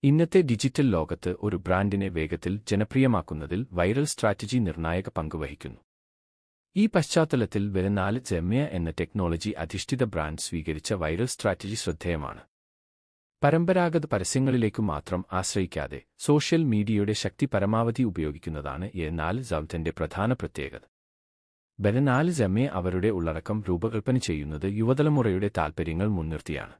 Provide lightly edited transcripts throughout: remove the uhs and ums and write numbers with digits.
ഇന്നത്തെ ഡിജിറ്റൽ ലോകത്ത് ഒരു ബ്രാൻഡിനെ വേഗത്തിൽ ജനപ്രിയമാക്കുന്നതിൽ വൈറൽ സ്ട്രാറ്റജി നിർണായക പങ്ക് വഹിക്കുന്നു. ഈ പശ്ചാത്തലത്തിൽ വെരനാല് ജെമ്യ എന്ന ടെക്നോളജി അധിഷ്ഠിത ബ്രാൻഡ് സ്വീകരിച്ച വൈറൽ സ്ട്രാറ്റജി ശ്രദ്ധേയമാണ്. പരമ്പരാഗത പരസ്യങ്ങളിലേക്കു മാത്രം ആശ്രയിക്കാതെ സോഷ്യൽ മീഡിയയുടെ ശക്തി പരമാവധി ഉപയോഗിക്കുന്നതാണ് വെരനാല് ജെമ്യയുടെ പ്രധാന പ്രത്യേകത. വെരനാല് ജെമ്യ അവരുടെ ഉള്ളടക്കം രൂപകൽപ്പന ചെയ്യുന്നത് യുവതലമുറയുടെ താൽപ്പര്യങ്ങൾ മുൻനിർത്തിയാണ്.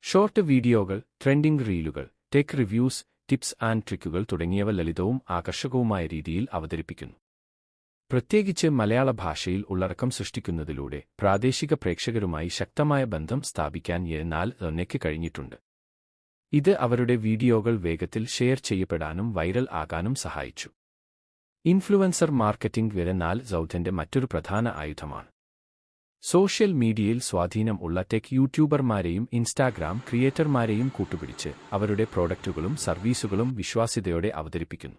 ഷോർട്ട് വീഡിയോകൾ, ട്രെൻഡിംഗ് റീലുകൾ, ടെക് റിവ്യൂസ്, ടിപ്സ് ആൻഡ് ട്രിക്കുകൾ തുടങ്ങിയവ ലളിതവും ആകർഷകവുമായ രീതിയിൽ അവതരിപ്പിക്കുന്നു. പ്രത്യേകിച്ച് മലയാള ഭാഷയിൽ ഉള്ളടക്കം സൃഷ്ടിക്കുന്നതിലൂടെ പ്രാദേശിക പ്രേക്ഷകരുമായി ശക്തമായ ബന്ധം സ്ഥാപിക്കാൻ വെരനാല് ജെമ്യയ്ക്ക് കഴിഞ്ഞിട്ടുണ്ട്. ഇത് അവരുടെ വീഡിയോകൾ വേഗത്തിൽ ഷെയർ ചെയ്യപ്പെടാനും വൈറൽ ആകാനും സഹായിച്ചു. ഇൻഫ്ലുവൻസർ മാർക്കറ്റിംഗ് വെരനാല് ജെമ്യയുടെ മറ്റൊരു പ്രധാന ആയുധമാണ്. സോഷ്യൽ മീഡിയയിൽ സ്വാധീനം ഉള്ള ടെക് യൂട്യൂബർമാരെയും ഇൻസ്റ്റാഗ്രാം ക്രിയേറ്റർമാരെയും കൂട്ടുപിടിച്ച് അവരുടെ പ്രോഡക്റ്റുകളും സർവീസുകളും വിശ്വാസ്യതയോടെ അവതരിപ്പിക്കുന്നു.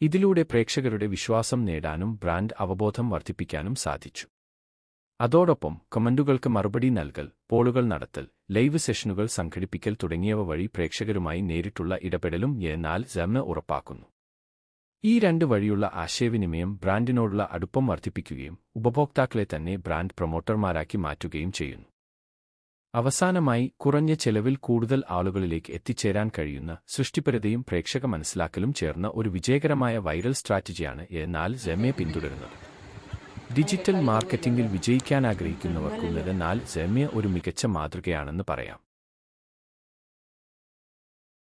ഇതിലൂടെ പ്രേക്ഷകരുടെ വിശ്വാസം നേടാനും ബ്രാൻഡ് അവബോധം വർദ്ധിപ്പിക്കാനും സാധിച്ചു. അതോടൊപ്പം കമന്റുകൾക്ക് മറുപടി നൽകൽ, പോളുകൾ നടത്തൽ, ലൈവ് സെഷനുകൾ സംഘടിപ്പിക്കൽ തുടങ്ങിയവ വഴി പ്രേക്ഷകരുമായി നേരിട്ടുള്ള ഇടപെടലും വെരനാല് ജെമ്യ ഉറപ്പാക്കുന്നു. ഈ രണ്ട് വഴിയുള്ള ആശയവിനിമയം ബ്രാൻഡിനോടുള്ള അടുപ്പം വർദ്ധിപ്പിക്കുകയും ഉപഭോക്താക്കളെ തന്നെ ബ്രാൻഡ് പ്രൊമോട്ടർമാരാക്കി മാറ്റുകയും ചെയ്യുന്നു. അവസാനമായി, കുറഞ്ഞ ചെലവിൽ കൂടുതൽ ആളുകളിലേക്ക് എത്തിച്ചേരാൻ കഴിയുന്ന സൃഷ്ടിപരതയും പ്രേക്ഷക മനസ്സിലാക്കലും ചേർന്ന ഒരു വിജയകരമായ വൈറൽ സ്ട്രാറ്റജിയാണ് വെരനാല് ജെമ്യ പിന്തുടരുന്നത്. ഡിജിറ്റൽ മാർക്കറ്റിംഗിൽ വിജയിക്കാനാഗ്രഹിക്കുന്നവർക്കും വെരനാല് ജെമ്യ ഒരു മികച്ച മാതൃകയാണെന്ന് പറയാം.